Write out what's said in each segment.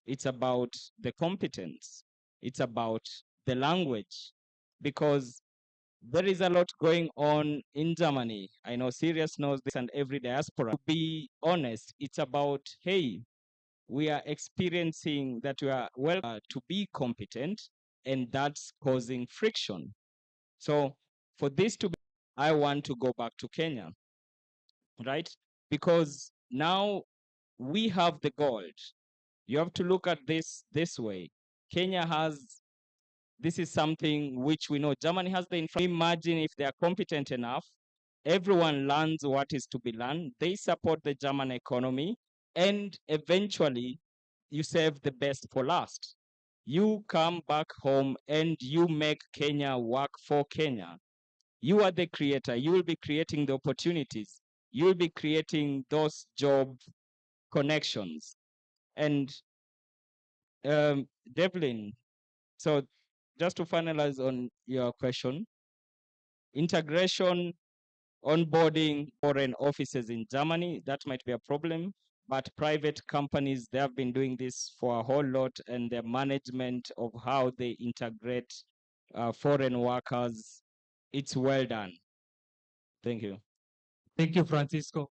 It's about the competence. It's about the language, because there is a lot going on in Germany. I know Sirius knows this and every diaspora. To be honest, it's about, hey, we are experiencing that we are to be competent, and that's causing friction. So for this to be, I want to go back to Kenya, right? Because now we have the gold. You have to look at this way. Kenya has, this is something which we know Germany has the infrastructure. Imagine if they are competent enough, everyone learns what is to be learned, they support the German economy, and eventually you save the best for last. You come back home and you make Kenya work for Kenya. You are the creator. You will be creating the opportunities. You will be creating those job connections. And Devlin, so just to finalize on your question, integration, onboarding foreign offices in Germany, that might be a problem. But private companies, they have been doing this for a whole lot, and their management of how they integrate foreign workers, it's well done. Thank you. Thank you, Francisco.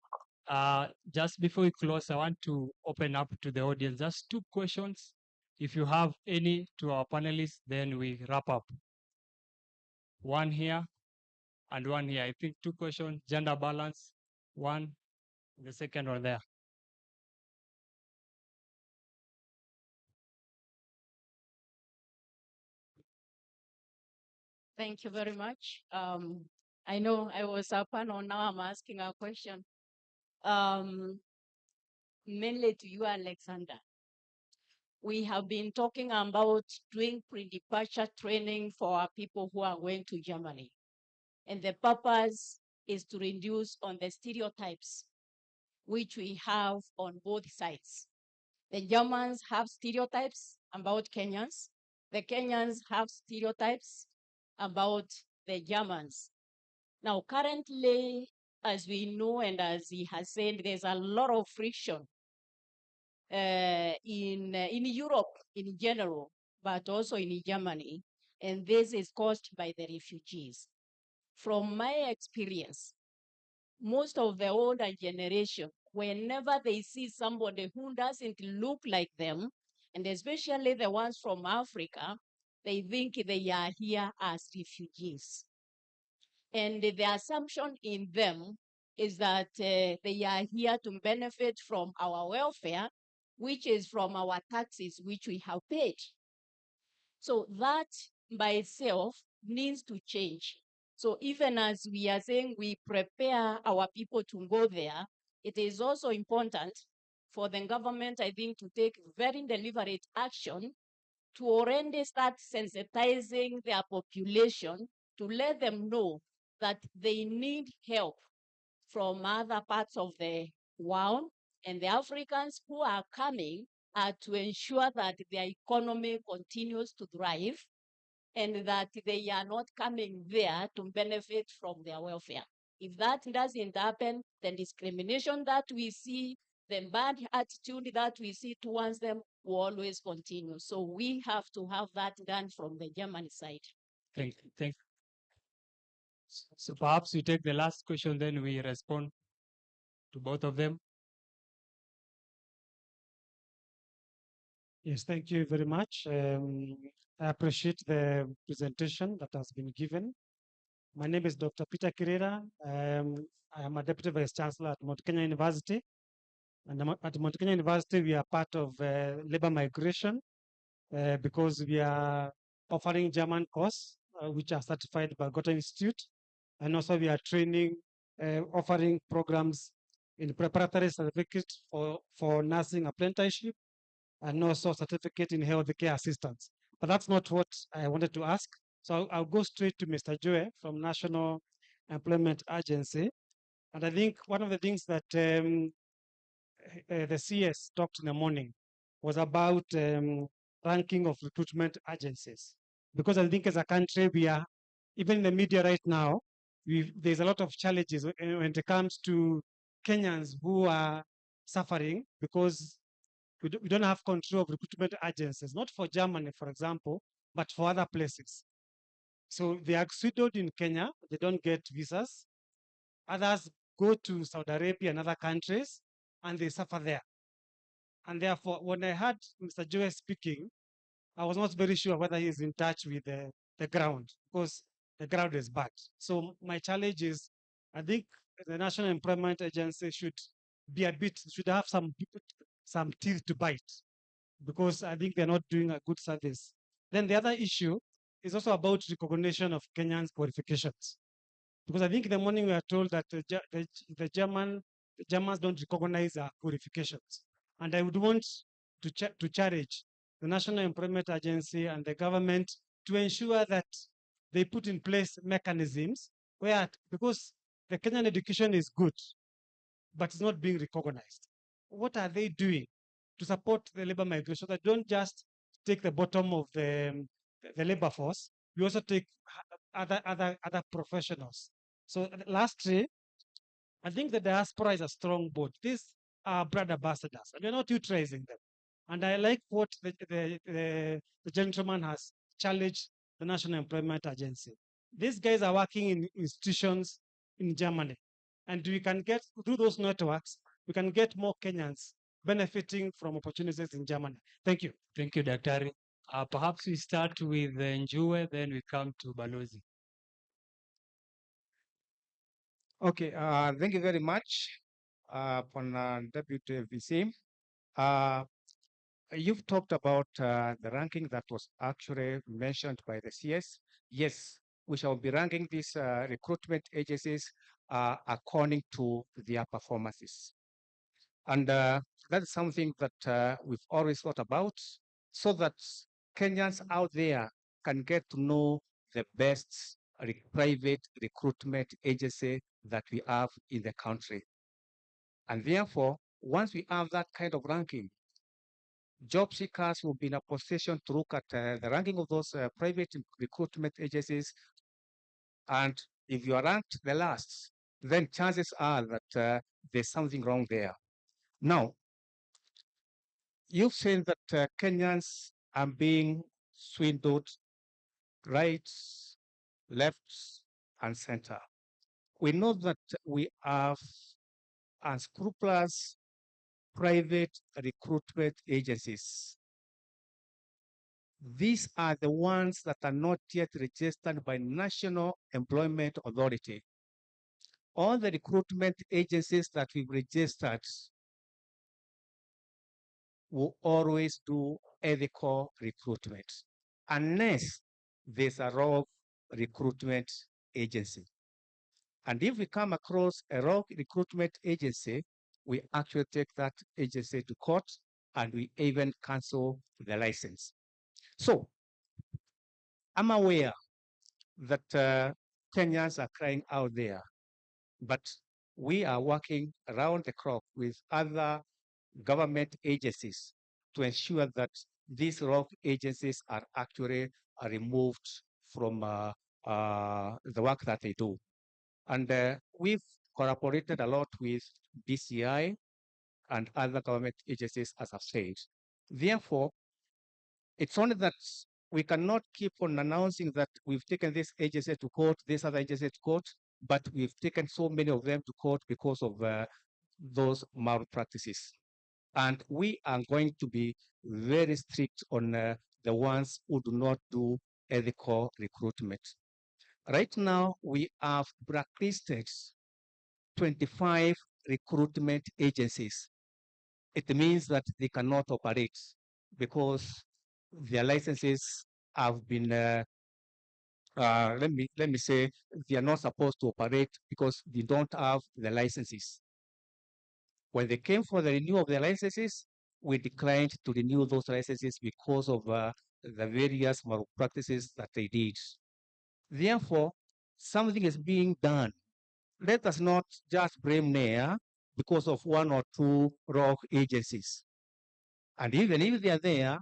Just before we close, I want to open up to the audience. Just 2 questions. If you have any to our panelists, then we wrap up. One here and one here. I think 2 questions, gender balance, one, the second one there. Thank you very much. I know I was up and on, now I'm asking a question. Mainly to you, Alexander. We have been talking about doing pre-departure training for our people who are going to Germany. And the purpose is to reduce on the stereotypes which we have on both sides. The Germans have stereotypes about Kenyans. The Kenyans have stereotypes about the Germans. Now, currently, as we know and as he has said, there's a lot of friction in Europe in general, but also in Germany, and this is caused by the refugees. From my experience, most of the older generation, whenever they see somebody who doesn't look like them, and especially the ones from Africa, they think they are here as refugees. And the assumption in them is that they are here to benefit from our welfare, which is from our taxes, which we have paid. So that by itself needs to change. So even as we are saying we prepare our people to go there, it is also important for the government, I think, to take very deliberate action to already start sensitizing their population to let them know that they need help from other parts of the world, and the Africans who are coming are to ensure that their economy continues to thrive and that they are not coming there to benefit from their welfare. If that doesn't happen, the discrimination that we see, the bad attitude that we see towards them will always continue. So we have to have that done from the German side. Thank you. So perhaps we take the last question, then we respond to both of them. Yes, thank you very much. I appreciate the presentation that has been given. My name is Dr. Peter Kirera. I am a Deputy Vice Chancellor at Mount Kenya University. And at Mount Kenya University, we are part of labor migration because we are offering German courses, which are certified by Goethe Institute. And also we are training, offering programs in preparatory certificate for nursing apprenticeship and also certificate in healthcare assistance. But that's not what I wanted to ask. So I'll go straight to Mr. Joe from National Employment Agency. And I think one of the things that the CS talked in the morning was about ranking of recruitment agencies. Because I think as a country, we are, even in the media right now, there's a lot of challenges when it comes to Kenyans who are suffering because we don't have control of recruitment agencies, not for Germany, for example, but for other places. So they are swindled in Kenya, they don't get visas. Others go to Saudi Arabia and other countries, and they suffer there. And therefore, when I heard Mr. Joe speaking, I was not very sure whether he's in touch with the ground, because the ground is bad. So my challenge is, I think the National Employment Agency should be a bit, should have some teeth to bite, because I think they're not doing a good service. Then the other issue is also about recognition of Kenyans' qualifications, because I think in the morning we are told that the Germans don't recognize our qualifications, and I would want to challenge the National Employment Agency and the government to ensure that they put in place mechanisms where, because the Kenyan education is good, but it's not being recognized. What are they doing to support the labor migration? That don't just take the bottom of the labor force, we also take other professionals. So lastly, I think the diaspora is a strong board. These are brand ambassadors, and we're not utilizing them. And I like what the gentleman has challenged the National Employment Agency. These guys are working in institutions in Germany. And we can get, through those networks, we can get more Kenyans benefiting from opportunities in Germany. Thank you. Thank you, Daktari. Perhaps we start with Njue, then we come to Balozi. Okay, thank you very much, Deputy VC. You've talked about the ranking that was actually mentioned by the CS. Yes, we shall be ranking these recruitment agencies according to their performances. And that's something that we've always thought about, so that Kenyans out there can get to know the best private recruitment agency that we have in the country. And therefore, once we have that kind of ranking, job seekers will be in a position to look at the ranking of those private recruitment agencies. And if you are ranked the last, then chances are that there's something wrong there. Now, you've said that Kenyans are being swindled right, left, and center. We know that we have unscrupulous private recruitment agencies. These are the ones that are not yet registered by National Employment Authority. All the recruitment agencies that we've registered will always do ethical recruitment, unless there's a rogue recruitment agency. And if we come across a rogue recruitment agency, we actually take that agency to court, and we even cancel the license. So I'm aware that Kenyans are crying out there, but we are working around the clock with other government agencies to ensure that these rogue agencies are actually removed from the work that they do. And we've collaborated a lot with DCI and other government agencies, as I've said. Therefore, it's only that we cannot keep on announcing that we've taken this agency to court, this other agency to court, but we've taken so many of them to court because of those malpractices. And we are going to be very strict on the ones who do not do ethical recruitment. Right now, we have blacklisted 25 recruitment agencies. It means that they cannot operate because their licenses have been, let me say, they are not supposed to operate because they don't have the licenses. When they came for the renewal of their licenses, we declined to renew those licenses because of the various malpractices that they did. Therefore, something is being done. Let us not just blame NEA because of one or two rogue agencies. And even if they are there,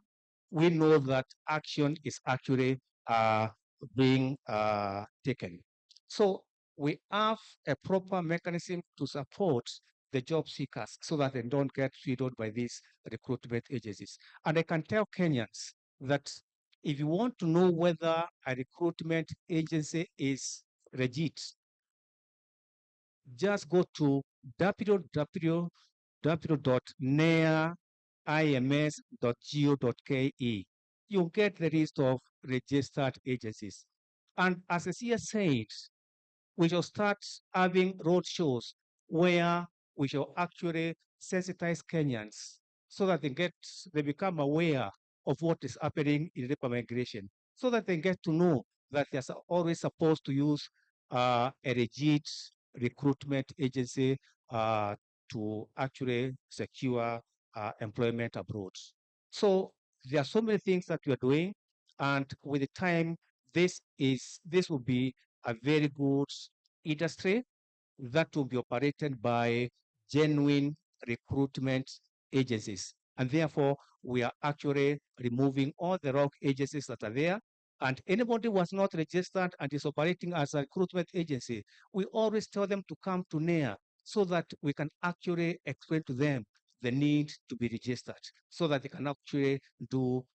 we know that action is actually being taken. So we have a proper mechanism to support the job seekers so that they don't get swindled by these recruitment agencies. And I can tell Kenyans that if you want to know whether a recruitment agency is legit, just go to www.naims.go.ke. You'll get the list of registered agencies. And as the CS said, we shall start having road shows where we shall actually sensitize Kenyans so that they become aware of what is happening in labor migration, so that they get to know that they're always supposed to use a legit recruitment agency to actually secure employment abroad. So there are so many things that we are doing, and with the time, this will be a very good industry that will be operated by genuine recruitment agencies. And therefore, we are actually removing all the rogue agencies that are there. And anybody who was not registered and is operating as a recruitment agency, we always tell them to come to NAIA so that we can actually explain to them the need to be registered so that they can actually do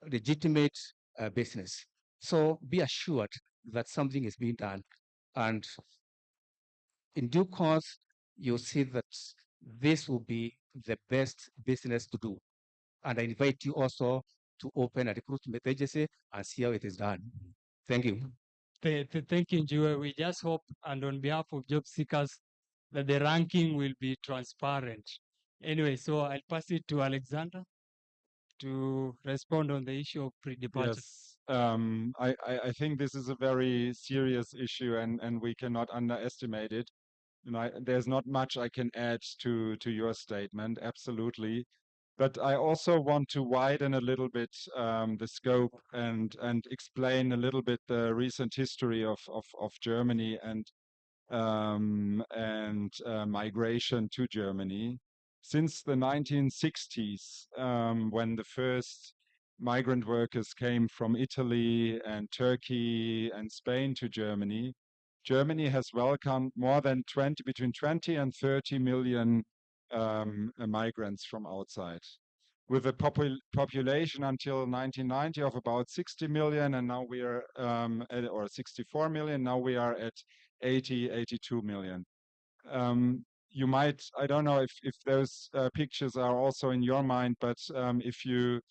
legitimate business. So be assured that something is being done. And in due course, you'll see that this will be the best business to do. And I invite you also to open a recruitment agency and see how it is done. Thank you. Thank you, Njue. We just hope, and on behalf of job seekers, that the ranking will be transparent. Anyway, so I'll pass it to Alexander to respond on the issue of pre-departure. Yes, I think this is a very serious issue, and we cannot underestimate it. There's not much I can add to your statement, absolutely. But I also want to widen a little bit the scope and explain a little bit the recent history of Germany and migration to Germany. Since the 1960s, when the first migrant workers came from Italy and Turkey and Spain to Germany, Germany has welcomed more than between 20 and 30 million migrants from outside, with a population until 1990 of about 60 million, and now we are or 64 million. Now we are at 82 million. You might, I don't know if those pictures are also in your mind, but if you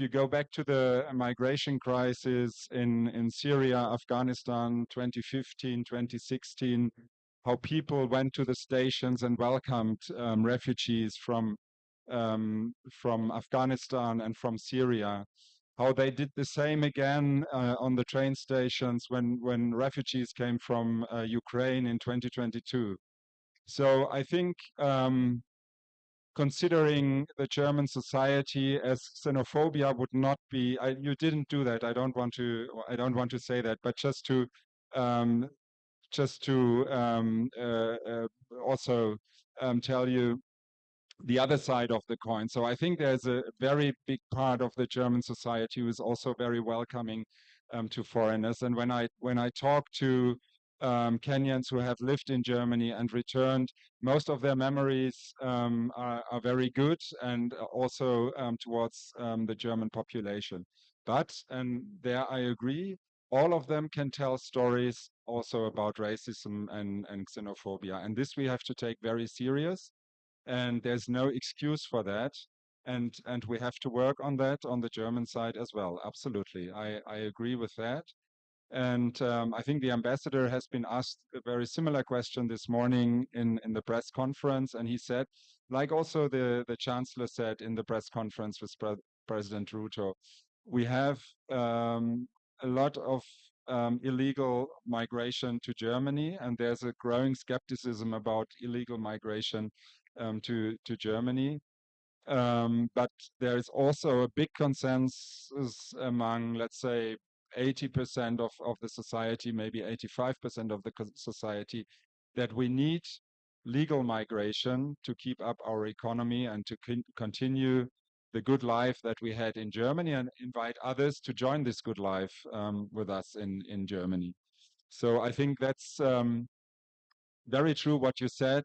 go back to the migration crisis in Syria, Afghanistan, 2015, 2016, how people went to the stations and welcomed refugees from Afghanistan and from Syria, how they did the same again on the train stations when refugees came from Ukraine in 2022. So I think considering the German society as xenophobia would not be, you didn't do that. I don't want to say that, but just to also tell you the other side of the coin. So I think there's a very big part of the German society who is also very welcoming to foreigners. And when I talk to Kenyans who have lived in Germany and returned, most of their memories are very good, and also towards the German population. But, and there I agree, all of them can tell stories also about racism and xenophobia. And this we have to take very serious. And there's no excuse for that. And we have to work on that on the German side as well. Absolutely. I agree with that. And I think the ambassador has been asked a very similar question this morning in the press conference. And he said, like also the chancellor said in the press conference with President Ruto, we have a lot of illegal migration to Germany, and there's a growing skepticism about illegal migration to Germany. But there is also a big consensus among, let's say, 80% of the society, maybe 85% of the society, that we need legal migration to keep up our economy and to continue the good life that we had in Germany, and invite others to join this good life with us in Germany. So I think that's very true what you said,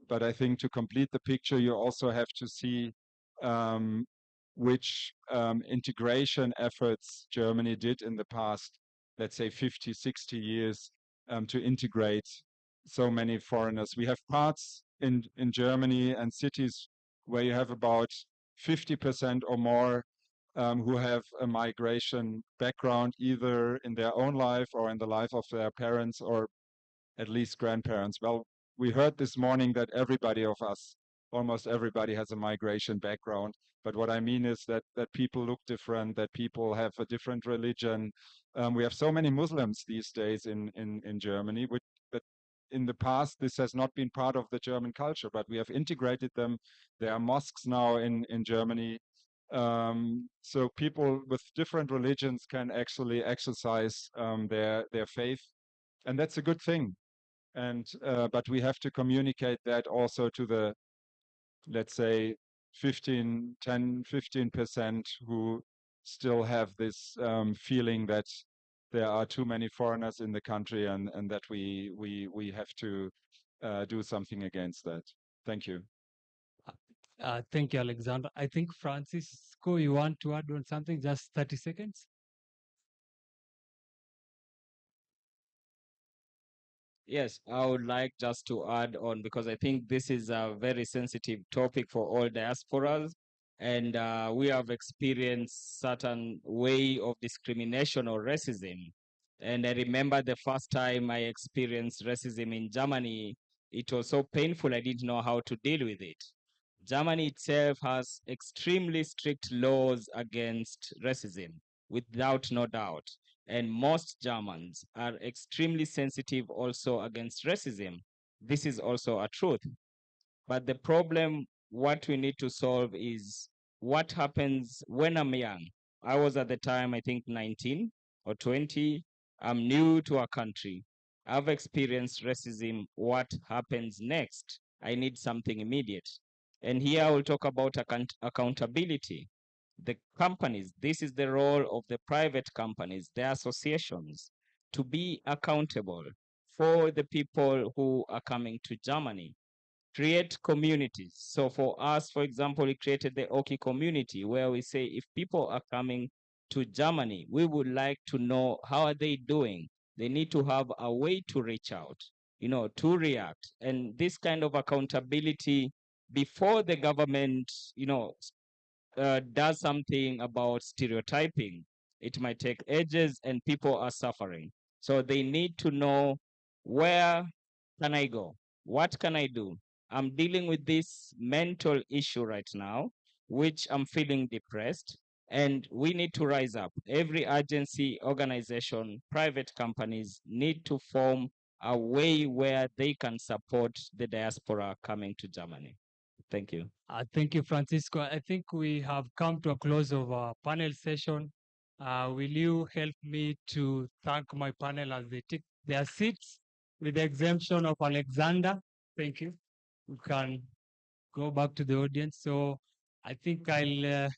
but I think to complete the picture, you also have to see which integration efforts Germany did in the past, let's say 50, 60 years to integrate so many foreigners. We have parts in Germany and cities where you have about 50% or more who have a migration background, either in their own life or in the life of their parents or at least grandparents. Well, we heard this morning that everybody of us, almost everybody, has a migration background. But what I mean is that people look different, that people have a different religion. We have so many Muslims these days in Germany, which that in the past this has not been part of the German culture, but we have integrated them. There are mosques now in Germany. So people with different religions can actually exercise their faith, and that's a good thing. And but we have to communicate that also to the, let's say, 15% who still have this feeling that there are too many foreigners in the country, and that we have to do something against that. Thank you. Thank you, Alexander. I think Francisco, you want to add on something? Just 30 seconds. Yes, I would like just to add on, because I think this is a very sensitive topic for all diasporas, and we have experienced certain way of discrimination or racism. And I remember the first time I experienced racism in Germany, it was so painful, I didn't know how to deal with it. Germany itself has extremely strict laws against racism, without no doubt. And most Germans are extremely sensitive also against racism. This is also a truth. But the problem, what we need to solve is what happens when I'm young. I was at the time, I think 19 or 20. I'm new to a country. I've experienced racism. What happens next? I need something immediate. And here I will talk about accountability. The companies, this is the role of the private companies, the associations, to be accountable for the people who are coming to Germany. Create communities. So for us, for example, we created the Oki community, where we say if people are coming to Germany, we would like to know how are they doing. They need to have a way to reach out, to react. And this kind of accountability before the government, does something about stereotyping, it might take ages and people are suffering. So they need to know, where can I go? What can I do? I'm dealing with this mental issue right now, which I'm feeling depressed, and we need to rise up. Every agency, organization, private companies need to form a way where they can support the diaspora coming to Germany. Thank you. Thank you, Francisco. I think we have come to a close of our panel session. Will you help me to thank my panel as they take their seats, with the exemption of Alexander? Thank you. We can go back to the audience. So I think I'll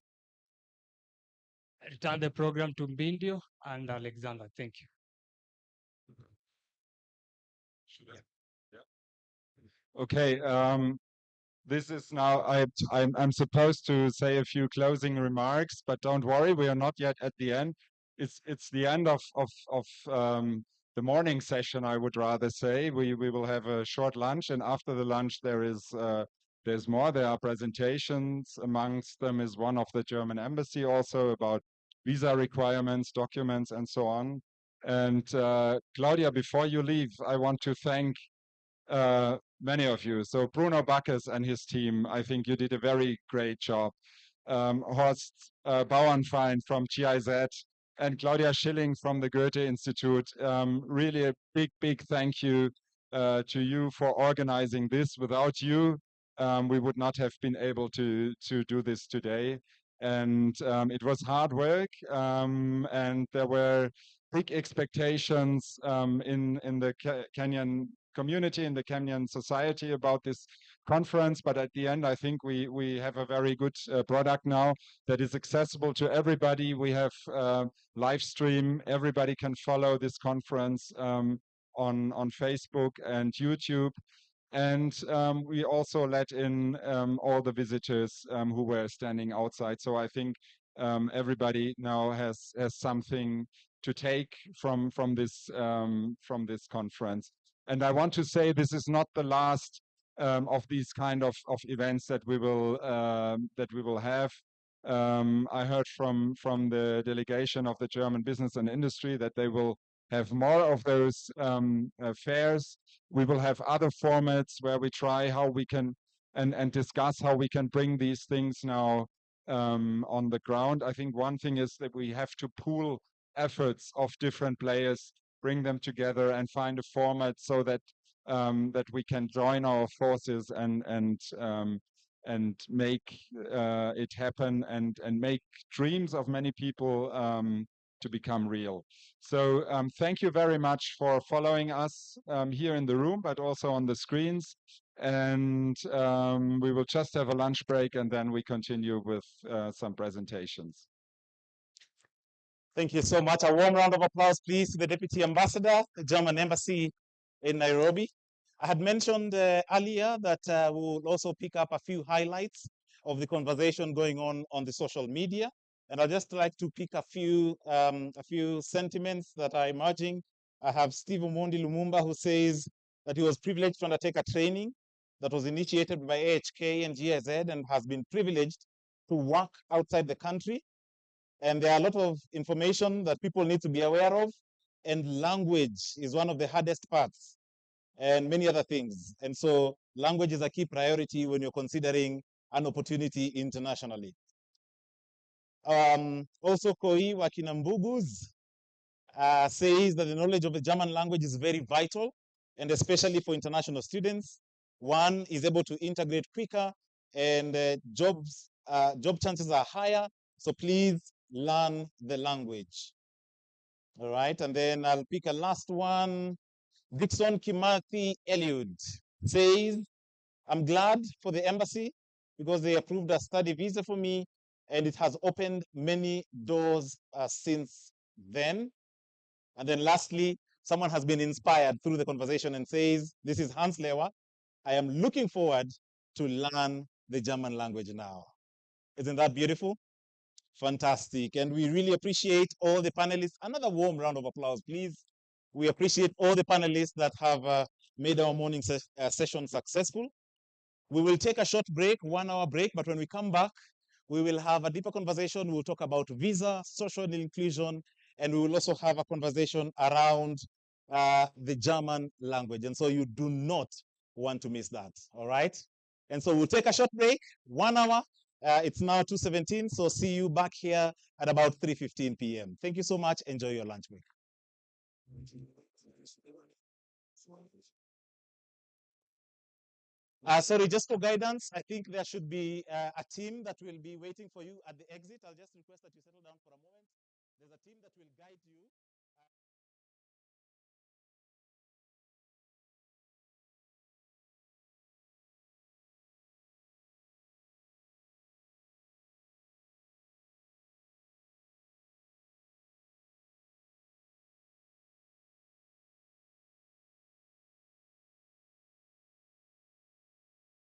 return the program to Mbindio and Alexander. Thank you. Okay. This is now, I'm supposed to say a few closing remarks, but don't worry, we are not yet at the end. It's the end of the morning session, I would rather say. We will have a short lunch, and after the lunch there's more. There are presentations. Amongst them is one of the German embassy also about visa requirements, documents, and so on. And Claudia, before you leave, I want to thank many of you. So Bruno Backes and his team, I think you did a very great job. Horst Bauernfeind from GIZ and Claudia Schilling from the Goethe Institute. Really a big thank you to you for organizing this. Without you, we would not have been able to do this today. And it was hard work, and there were big expectations in the Kenyan community, in the Kenyan society about this conference. But at the end, I think we have a very good product now that is accessible to everybody. We have live stream. Everybody can follow this conference on Facebook and YouTube. And we also let in all the visitors who were standing outside. So I think everybody now has something to take from this conference. And I want to say this is not the last of these kind of events that we will have. I heard from the delegation of the German business and industry that they will have more of those fairs. We will have other formats where we try how we can and discuss how we can bring these things now on the ground. I think one thing is that we have to pool efforts of different players, bring them together and find a format so that that we can join our forces and make it happen and make dreams of many people to become real. So thank you very much for following us here in the room, but also on the screens. And we will just have a lunch break and then we continue with some presentations. Thank you so much. A warm round of applause, please, to the Deputy Ambassador, the German Embassy in Nairobi. I had mentioned earlier that we will also pick up a few highlights of the conversation going on the social media. And I'd just like to pick a few sentiments that are emerging. I have Steve Omondi Lumumba, who says that he was privileged to undertake a training that was initiated by AHK and GIZ and has been privileged to work outside the country. And there are a lot of information that people need to be aware of. And language is one of the hardest parts, and many other things. And so language is a key priority when you're considering an opportunity internationally. Also, Koi Wakinambuguz says that the knowledge of the German language is very vital, and especially for international students. One is able to integrate quicker, and job chances are higher. So please learn the language. All right, and then I'll pick a last one. Dixon Kimathi Eliud says, I'm glad for the embassy because they approved a study visa for me, and it has opened many doors since then. And then lastly, someone has been inspired through the conversation and says, this is Hans Lewa. I am looking forward to learn the German language now. Isn't that beautiful? Fantastic. And we really appreciate all the panelists. Another warm round of applause, please. We appreciate all the panelists that have made our morning session successful. We will take a short break, 1 hour break, but when we come back, we will have a deeper conversation. We'll talk about visa, social inclusion, and we will also have a conversation around the German language. And so you do not want to miss that, all right? And so we'll take a short break, 1 hour. It's now 2:17, so see you back here at about 3:15 p.m. Thank you so much. Enjoy your lunch break. Sorry, just for guidance, I think there should be a team that will be waiting for you at the exit. I'll just request that you settle down for a moment. There's a team that will guide you.